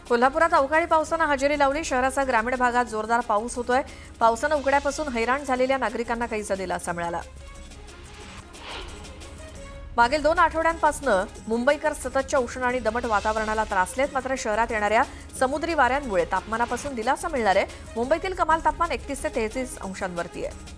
कोल्हापुरात अवकाळी पावसानं हजेरी लावली. शहराचा ग्रामीण भागात जोरदार पाऊस होतोय. पावसानं उघड्यापासून हैराण झालेल्या नागरिकांना काहीसा दिलासा मिळाला. मागील 2 आठवड्यांपासून मुंबईकर सततच्या उष्ण आणि दमट वातावरणाला त्रासलेत. मात्र शहरात येणाऱ्या समुद्री वाऱ्यांमुळे तापमानापासून दिलासा मिळणार आहे. मुंबईतील कमाल तापमान 31 ते 33 अंशांवरती आहे.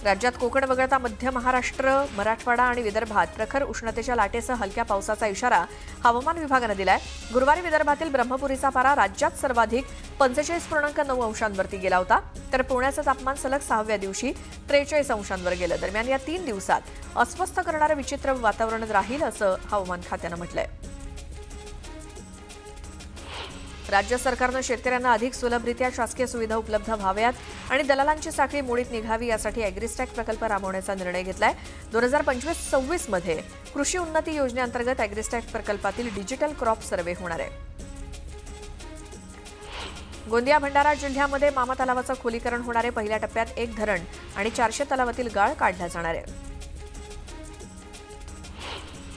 राज्यात कोकण वगळता मध्य महाराष्ट्र, मराठवाडा आणि विदर्भात प्रखर उष्णतेच्या लाटेसह हलक्या पावसाचा इशारा हवामान विभागानं दिलाय. गुरुवारी विदर्भातील ब्रह्मपुरीचा पारा राज्यात सर्वाधिक 45.9 अंशांवरती गेला होता. तर पुण्याचं तापमान सलग 6व्या दिवशी 43 अंशांवर गेलं. दरम्यान या 3 दिवसात अस्वस्थ करणारं विचित्र वातावरण राहील असं हवामान खात्यानं म्हटलंय. राज्य सरकारनं शेतकऱ्यांना अधिक सुलभरित्या शासकीय सुविधा उपलब्ध व्हाव्यात आणि दलालांची साखळी मोडीत निघावी यासाठी अॅग्रिस्टॅक प्रकल्प राबवण्याचा निर्णय घेतलाय. 2025-26 मध्ये कृषी उन्नती योजनेअंतर्गत अॅग्रिस्टॅक प्रकल्पातील डिजिटल क्रॉप सर्व्हे होणार आहे. गोंदिया भंडारा जिल्ह्यामध्ये मामा तलावाचं खोलीकरण होणार आहे. पहिल्या टप्प्यात 1 धरण आणि 400 तलावातील गाळ काढला जाणार आहे.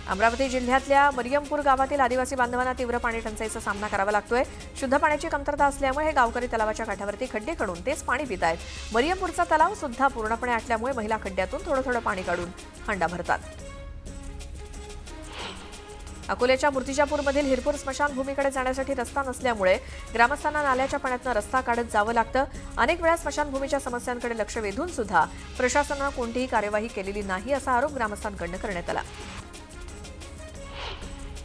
अमरावती जिल्ह्यातल्या मरियमपूर गावातील आदिवासी बांधवांना तीव्र पाणी टंचाईचा सामना करावा लागतोय. शुद्ध पाण्याची कमतरता असल्यामुळे हे गावकरी तलावाच्या काठावरती खड्डे खणून तेच पाणी पित आहेत. मरियमपूरचा तलाव सुद्धा पूर्णपणे आटल्यामुळे महिला खड्ड्यातून थोडं पाणी काढून हंडा भरतात. अकोल्याच्या मूर्तिजापूरमधील हिरपूर स्मशानभूमीकडे जाण्यासाठी रस्ता नसल्यामुळे ग्रामस्थांना नाल्याच्या पाण्यातून रस्ता काढत जावं लागतं. अनेक वेळा स्मशानभूमीच्या समस्यांकडे लक्ष वेधून सुद्धा प्रशासनानं कोणतीही कार्यवाही केलेली नाही असा आरोप ग्रामस्थांकडून करण्यात आला.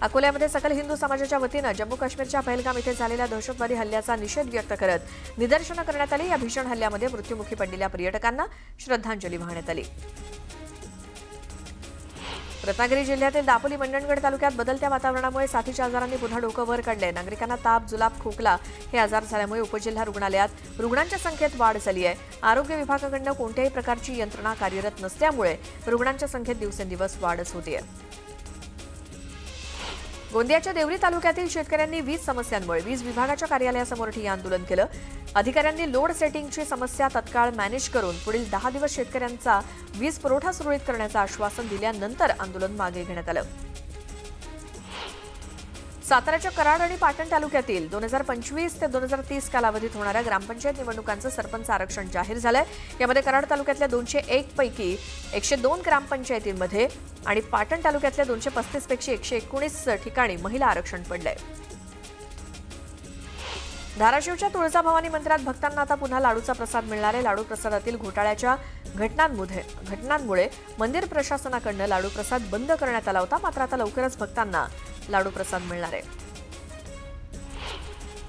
अकोल्यामध्ये सकल हिंदू समाजाच्या वतीनं जम्मू काश्मीरच्या पहलगाम इथे झालेल्या दहशतवादी हल्ल्याचा निषेध व्यक्त करत निदर्शनं करण्यात आली. या भीषण हल्ल्यामध्ये मृत्युमुखी पडलेल्या पर्यटकांना श्रद्धांजली वाहण्यात आली. रत्नागिरी जिल्ह्यातील दापोली मंडणगड तालुक्यात बदलत्या वातावरणामुळे साथीच्या आजारांनी पुन्हा डोकं वर काढले. नागरिकांना ताप, जुलाब, खोकला हे आजार झाल्यामुळे उपजिल्हा रुग्णालयात रुग्णांच्या संख्येत वाढ झाली आहे. आरोग्य विभागाकडून कोणत्याही प्रकारची यंत्रणा कार्यरत नसल्यामुळे रुग्णांच्या संख्येत दिवसेंदिवस वाढच होतीये. गोंदियाच्या देवरी तालुक्यातील शेतकऱ्यांनी वीज समस्यांमुळे वीज विभागाच्या कार्यालयासमोर ठिय्या आंदोलन केलं. अधिकाऱ्यांनी लोड सेटिंगची समस्या तत्काळ मॅनेज करून पुढील 10 दिवस शेतकऱ्यांचा वीज पुरवठा सुरळीत करण्याचं आश्वासन दिल्यानंतर आंदोलन मागे घेण्यात आलं. साताऱ्याच्या कराड आणि पाटण तालुक्यातील 2025 ते 2030 कालावधीत होणाऱ्या ग्रामपंचायत निवडणुकांचं सरपंच आरक्षण जाहीर झालंय. यामध्ये कराड तालुक्यातल्या 201 पैकी 102 ग्रामपंचायतींमध्ये आणि पाटण तालुक्यातल्या 235 पैकी 119 ठिकाणी महिला आरक्षण पडलंय. धाराशिवच्या तुळजाभवानी मंदिरात भक्तांना आता पुन्हा लाडूचा प्रसाद मिळणार आहे. लाडू प्रसादातील घोटाळ्याच्या घटनांमुळे मंदिर प्रशासनाकडून लाडू प्रसाद बंद करण्यात आला होता. मात्र आता लवकरच भक्तांना लाडू प्रसाद मिळणार आहे.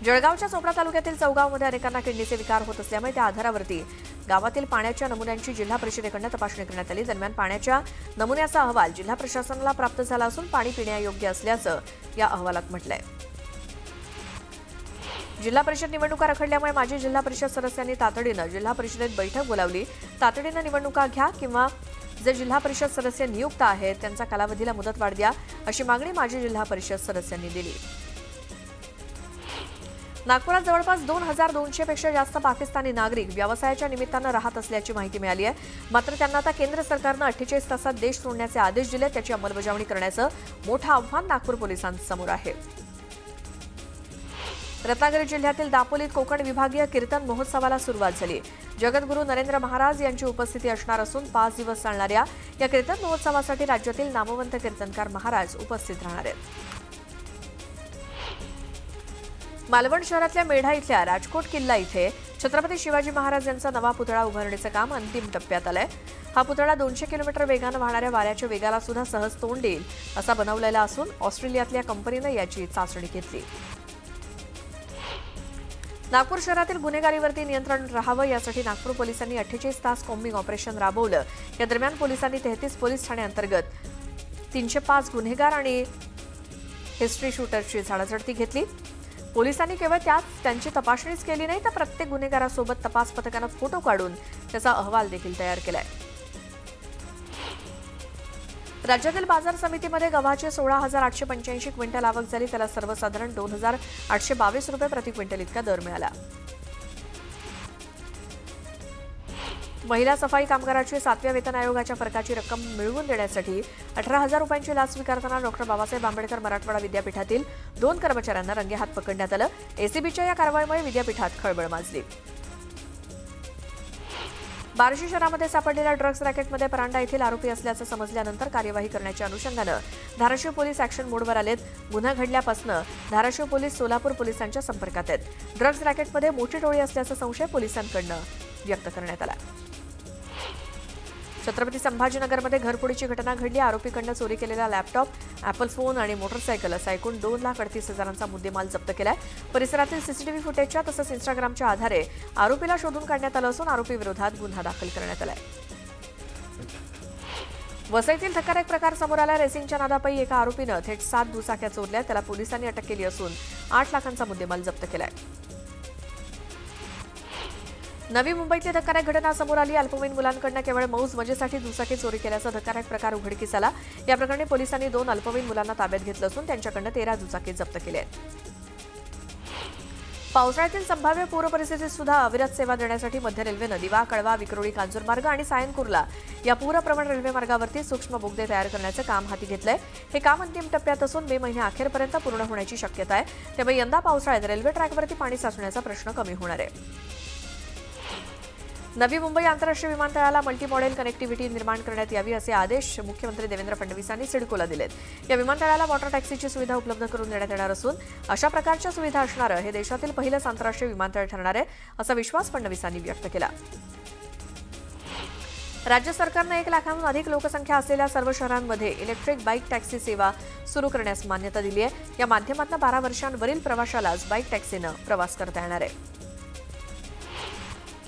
जळगावच्या चोपडा तालुक्यातील चौगावमध्ये अनेकांना किडनीचे विकार होत असल्यामुळे त्या आधारावरती गावातील पाण्याच्या नमुन्यांची जिल्हा परिषदेकडून तपासणी करण्यात आली. दरम्यान पाण्याच्या नमुन्याचा अहवाल जिल्हा प्रशासनाला प्राप्त झाला असून पाणी पिण्यायोग्य असल्याचं या अहवालात म्हटलंय. जिल्हा परिषद निवडणुका रखडल्यामुळे माजी जिल्हा परिषद सदस्यांनी तातडीनं जिल्हा परिषदेत बैठक बोलावली. तातडीनं निवडणुका घ्या किंवा जे जिल्हा परिषद सदस्य नियुक्त आहेत त्यांचा कालावधीला मुदतवाढ द्या अशी मागणी माजी जिल्हा परिषद सदस्यांनी दिली. नागपुरात जवळपास 2200 पेक्षा जास्त पाकिस्तानी नागरिक व्यवसायाच्या निमित्तानं राहत असल्याची माहिती मिळाली आहे. मात्र त्यांना आता केंद्र सरकारनं 48 तासात देश सोडण्याचे आदेश दिले. त्याची अंमलबजावणी करण्याचं मोठं आव्हान नागपूर पोलिसांसमोर आहे. रत्नागिरी जिल्ह्यातील दापोलीत कोकण विभागीय कीर्तन महोत्सवाला सुरुवात झाली. जगद्गुरू नरेंद्र महाराज यांची उपस्थिती असणार असून 5 दिवस चालणाऱ्या या कीर्तन महोत्सवासाठी राज्यातील नामवंत कीर्तनकार महाराज उपस्थित राहणार आहेत. मालवण शहरातल्या मेढा इथल्या राजकोट किल्ला इथे छत्रपती शिवाजी महाराज यांचा नवा पुतळा उभारण्याचं काम अंतिम टप्प्यात आलंय. हा पुतळा 200 किलोमीटर वेगानं वाहणाऱ्या वाऱ्याच्या वेगाला सुद्धा सहज तोंड देईल असा बनवलेला असून ऑस्ट्रेलियातल्या कंपनीनं याची चाचणी घेतली. नागपूर शहरातील गुन्हेगारीवरती नियंत्रण राहावं यासाठी नागपूर पोलिसांनी 48 तास कॉम्बिंग ऑपरेशन राबवलं. या दरम्यान पोलिसांनी 33 पोलीस ठाण्याअंतर्गत 305 गुन्हेगार आणि हिस्ट्री शूटरची झाडाझडती घेतली. पोलिसांनी केवळ त्यांची तपासणीच केली नाही तर प्रत्येक गुन्हेगारासोबत तपास पथकानं फोटो काढून त्याचा अहवाल देखील तयार केलाय. राज्यातील बाजार समितीमध्ये गव्हाची 16,885 क्विंटल आवक झाली. त्याला सर्वसाधारण 2,822 रुपये प्रति क्विंटल इतका दर मिळाला. महिला सफाई कामगाराची 7व्या वेतन आयोगाच्या फरकाची रक्कम मिळवून देण्यासाठी 18,000 रुपयांची लाच स्वीकारताना डॉक्टर बाबासाहेब आंबेडकर मराठवाडा विद्यापीठातील 2 कर्मचाऱ्यांना रंगेहात पकडण्यात आलं. एसीबीच्या या कारवाईमुळे विद्यापीठात खळबळ माजली. बार्शी शहरामध्ये सापडलेल्या ड्रग्ज रॅकेटमध्ये परांडा येथील आरोपी असल्याचं समजल्यानंतर कार्यवाही करण्याच्या अनुषंगानं धाराशिव पोलीस ॲक्शन मोडवर आलेत. गुन्हा घडल्यापासून धाराशिव पोलीस सोलापूर पोलिसांच्या संपर्कात आहेत. ड्रग्ज रॅकेटमध्ये मोठी टोळी असल्याचा संशय पोलिसांकडून व्यक्त करण्यात आला. छत्रपती संभाजीनगरमध्ये घरफोडीची घटना घडली. आरोपीकडनं चोरी केलेला लॅपटॉप, ॲपल फोन आणि मोटरसायकल असा एकूण 2,38,000चा मुद्देमाल जप्त केलाय. परिसरातील सीसीटीव्ही फुटेजच्या तसंच इंस्टाग्रामच्या आधारे आरोपीला शोधून काढण्यात आलं असून आरोपीविरोधात गुन्हा दाखल करण्यात आलाय. वसईतील धक्कादायक प्रकार समोर आला. रेसिंगच्या नादापायी एका आरोपीनं थेट 7 दुचाक्या चोरल्या. त्याला पोलिसांनी अटक केली असून 8 लाखांचा मुद्देमाल जप्त केलाय. नवी मुंबईतली धक्कादायक घटना समोर आली. अल्पवयीन मुलांकडून केवळ मौज मजेसाठी दुचाकी चोरी केल्याचा धक्कादायक प्रकार उघडकीस आला. या प्रकरणी पोलिसांनी 2 अल्पवयीन मुलांना ताब्यात घेतलं असून त्यांच्याकडून 13 दुचाकी जप्त केल्या आहेत. पावसाळ्यातील संभाव्य पूर परिस्थितीत सुद्धा अविरत सेवा देण्यासाठी मध्य रेल्वेनं दिवा, कळवा, विक्रोळी, कांजूर मार्ग आणि सायनकुर्ला या पूरप्रवण रेल्वे मार्गावरती सूक्ष्म बोगदे तयार करण्याचं काम हाती घेतलंय. हे काम अंतिम टप्प्यात असून मे महिन्याअखेरपर्यंत पूर्ण होण्याची शक्यता आहे. त्यामुळे यंदा पावसाळ्यात रेल्वे ट्रॅकवरती पाणी साचण्याचा प्रश्न कमी होणार आहे. नवी मुंबई आंतरराष्ट्रीय विमानतळाला मल्टी मॉडेल कनेक्टिव्हिटी निर्माण करण्यात यावी असे आदेश मुख्यमंत्री देवेंद्र फडणवीस यांनी सिडकोला दिलेत. या विमानतळाला वॉटर टॅक्सीची सुविधा उपलब्ध करून देण्यात येणार असून अशा प्रकारच्या सुविधा असणारं हे देशातील पहिलंच आंतरराष्ट्रीय विमानतळ ठरणार आहे असा विश्वास फडणवीसांनी व्यक्त केला. राज्य सरकारनं 1 लाखांहून अधिक लोकसंख्या असलेल्या सर्व शहरांमध्ये इलेक्ट्रिक बाईक टॅक्सी सेवा सुरू करण्यास मान्यता दिली आहे. या माध्यमातून 12 वर्षांवरील प्रवाशालाच बाईक टॅक्सीनं प्रवास करता येणार आहे.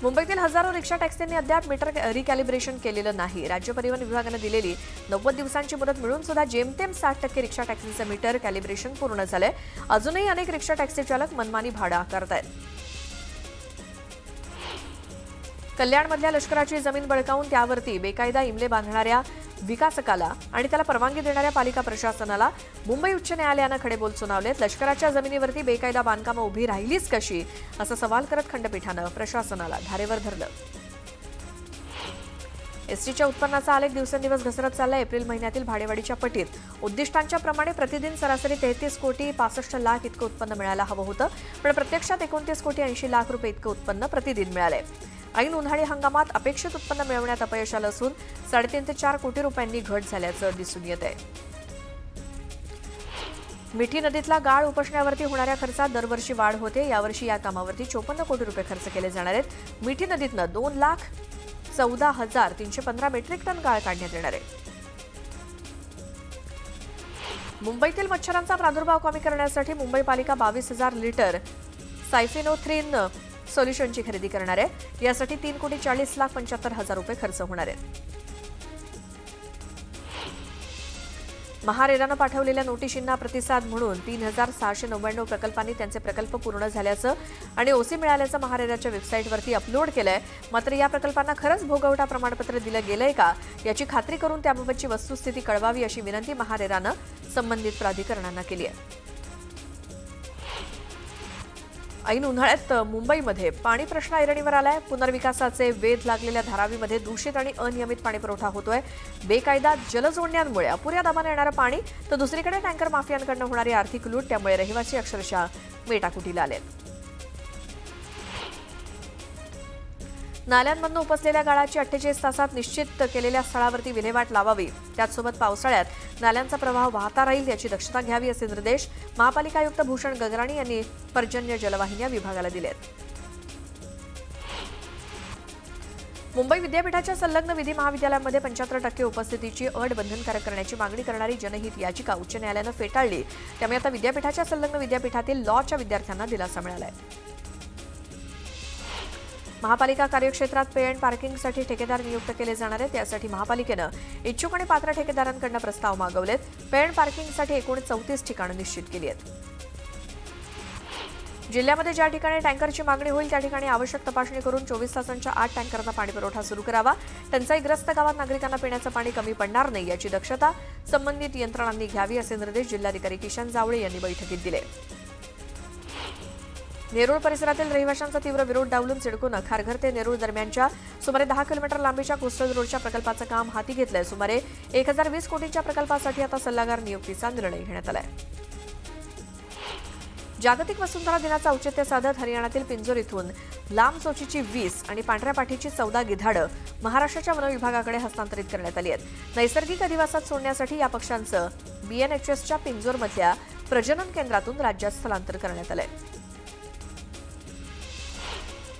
मुंबईतील हजारो रिक्षा टॅक्सींनी अद्याप मीटर रिकॅलिब्रेशन केलेलं नाही. राज्य परिवहन विभागानं दिलेली 90 दिवसांची मुदत मिळून सुद्धा जेमतेम 60% रिक्षा टॅक्सीचं मीटर कॅलिब्रेशन पूर्ण झालंय. अजूनही अनेक रिक्षा टॅक्सी चालक मनमानी भाडं आकारतायत. कल्याणमधल्या लष्कराची जमीन बळकावून त्यावरती बेकायदा इमले बांधणाऱ्या विकासकाला आणि त्याला परवानगी देणाऱ्या पालिका प्रशासनाला मुंबई उच्च न्यायालयानं खडेबोल सुनावलेत. लष्कराच्या जमिनीवरती बेकायदा बांधकामं उभी राहिलीच कशी असा सवाल करत खंडपीठानं प्रशासनाला धारेवर धरलं. एसटीच्या उत्पन्नाचा आलेख दिवसेंदिवस घसरत चालला. एप्रिल महिन्यातील भाडेवाढीच्या पटीत उद्दिष्टांच्या प्रमाणे प्रतिदिन सरासरी 33 कोटी 65 लाख इतकं उत्पन्न मिळायला हवं होतं, पण प्रत्यक्षात 29 कोटी 80 लाख रुपये इतकं उत्पन्न प्रतिदिन मिळालंय. ऐन उन्हाळी हंगामात अपेक्षित उत्पन्न मिळवण्यात अपयश आलं असून 3.5 ते 4 कोटी रुपयांनी घट झाल्याचं दिसून येत आहे. मिठी नदीतला गाळ उपसण्यावरती होणाऱ्या खर्चात दरवर्षी वाढ होते. यावर्षी या कामावरती 54 कोटी रुपये खर्च केले जाणार आहेत. मिठी नदीतनं 2,14,315 मेट्रिक टन गाळ काढण्यात येणार आहे. मुंबईतील मच्छरांचा प्रादुर्भाव कमी करण्यासाठी मुंबई पालिका 22,000 लिटर सायफेनोथ्रिन सोल्युशनची खरेदी करणार आहे. यासाठी 3,40,75,000 रुपये खर्च होणार आहेत. महारेरानं पाठवलेल्या नोटिशींना प्रतिसाद म्हणून 3,699 प्रकल्पांनी त्यांचे प्रकल्प पूर्ण झाल्याचं आणि ओसी मिळाल्याचं महारेराच्या वेबसाईटवरती अपलोड केलंय. मात्र या प्रकल्पांना खरंच भोगवटा प्रमाणपत्र दिलं गेलंय का याची खात्री करून त्याबाबतची वस्तुस्थिती कळवावी अशी विनंती महारेरानं संबंधित प्राधिकरणांना केली आहे. ऐन उन्हाळ्यात मुंबईमध्ये पाणी प्रश्न ऐरणीवर आलाय. पुनर्विकासाचे वेध लागलेल्या धारावीमध्ये दूषित आणि अनियमित पाणीपुरवठा होतोय. बेकायदा जलजोडण्यांमुळे अपुऱ्या दाबाने येणारं पाणी तर दुसरीकडे टँकर माफियांकडून होणारी आर्थिक लूट, त्यामुळे रहिवासी अक्षरशः मेटाकुटीला आलेत. नाल्यांमधून उपसलेल्या गाळाची 48 तासात निश्चित केलेल्या स्थळावरती विल्हेवाट लावावी. त्याचसोबत पावसाळ्यात नाल्यांचा प्रवाह वाहता राहील याची दक्षता घ्यावी असे निर्देश महापालिका आयुक्त भूषण गगराणी यांनी पर्जन्य जलवाहिन्या विभागाला दिलेत. मुंबई विद्यापीठाच्या संलग्न विधी महाविद्यालयांमध्ये 75% उपस्थितीची अट बंधनकारक करण्याची मागणी करणारी जनहित याचिका उच्च न्यायालयानं फेटाळली. त्यामुळे आता विद्यापीठाच्या संलग्न विद्यापीठातील लॉच्या विद्यार्थ्यांना दिलासा मिळालाय. महापालिका कार्यक्षेत्रात पे एंड पार्किंगसाठी ठेकेदार नियुक्त केले जाणार आहेत. त्यासाठी महापालिकेनं इच्छुक आणि पात्र ठेकेदारांकडून प्रस्ताव मागवलेत. पे एंड पार्किंगसाठी एकूण 34 ठिकाणं निश्चित केली आहेत. जिल्ह्यामध्ये ज्या ठिकाणी टँकरची मागणी होईल त्या ठिकाणी आवश्यक तपासणी करून 24 तासांच्या आत टँकरना पाणीपुरवठा सुरू करावा. टंचाईग्रस्त गावात नागरिकांना पिण्याचं पाणी कमी पडणार नाही याची दक्षता संबंधित यंत्रणांनी घ्यावी असे निर्देश जिल्हाधिकारी किशन जावळे यांनी बैठकीत दिले. नेरूळ परिसरातील रहिवाशांचा तीव्र विरोध डावलून सिडकोनं खारघर ते नेरूळ दरम्यानच्या सुमारे 10 किलोमीटर लांबीच्या कोस्टल रोडच्या प्रकल्पाचं काम हाती घेतलंय. सुमारे 1020 कोटींच्या प्रकल्पासाठी आता सल्लागार नियुक्तीचा निर्णय घेण्यात आलाय. जागतिक वसुंधरा दिनाचं औचित्य साधत हरियाणातील पिंजोर इथून लांब चोचीची 20 आणि पांढऱ्या पाठीची 14 गिधाडं महाराष्ट्राच्या वन विभागाकडे हस्तांतरित करण्यात आली आहेत. नैसर्गिक अधिवासात सोडण्यासाठी या पक्ष्यांचं BNHSच्या पिंजोरमधल्या प्रजनन केंद्रातून राज्यात स्थलांतर करण्यात आलंय.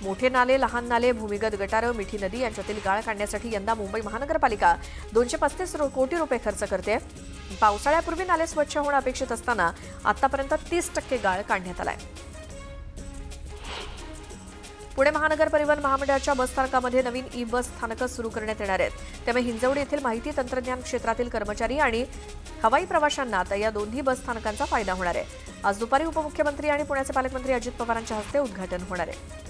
मोठे नाले, लहान नाले, भूमिगत गटारं, मिठी नदी यांच्यातील गाळ काढण्यासाठी यंदा मुंबई महानगरपालिका 235 कोटी रुपये खर्च करते. पावसाळ्यापूर्वी नाले स्वच्छ होणं अपेक्षित असताना आतापर्यंत 30% गाळ काढण्यात आलाय. पुणे महानगर परिवहन महामंडळाच्या बसस्थानकामध्ये नवीन ई-बस स्थानकं सुरू करण्यात येणार आहेत. त्यामुळे हिंजवडी येथील माहिती तंत्रज्ञान क्षेत्रातील कर्मचारी आणि हवाई प्रवाशांना आता या दोन्ही बस स्थानकांचा फायदा होणार आहे. आज दुपारी उपमुख्यमंत्री आणि पुण्याचे पालकमंत्री अजित पवारांच्या हस्ते उद्घाटन होणार आहे.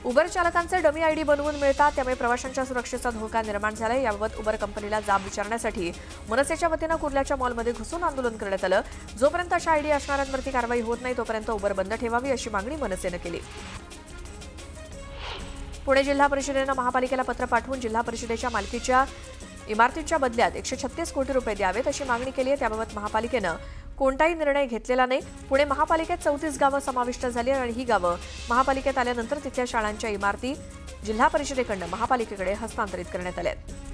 उबर चालकांचे डमी आयडी बनवून मिळतात, त्यामुळे प्रवाशांच्या सुरक्षेचा धोका निर्माण झालाय. याबाबत उबर कंपनीला जाब विचारण्यासाठी मनसेच्या वतीनं कुर्ल्याच्या मॉलमध्ये घुसून आंदोलन करण्यात आलं. जोपर्यंत अशा आयडी असणाऱ्यांवरती कारवाई होत नाही तोपर्यंत उबर बंद ठेवावी अशी मागणी मनसेनं केली. पुणे जिल्हा परिषदेनं महापालिकेला पत्र पाठवून जिल्हा परिषदेच्या मालकीच्या इमारतींच्या बदल्यात 136 कोटी रुपये द्यावेत अशी मागणी केली आहे. त्याबाबत महापालिकेनं कोणताही निर्णय घेतलेला नाही. पुणे महापालिकेत 34 गावं समाविष्ट झाली आणि ही गावं महापालिकेत आल्यानंतर तिथल्या शाळांच्या इमारती जिल्हा परिषदेकडून महापालिकेकडे हस्तांतरित करण्यात आल्या आहेत.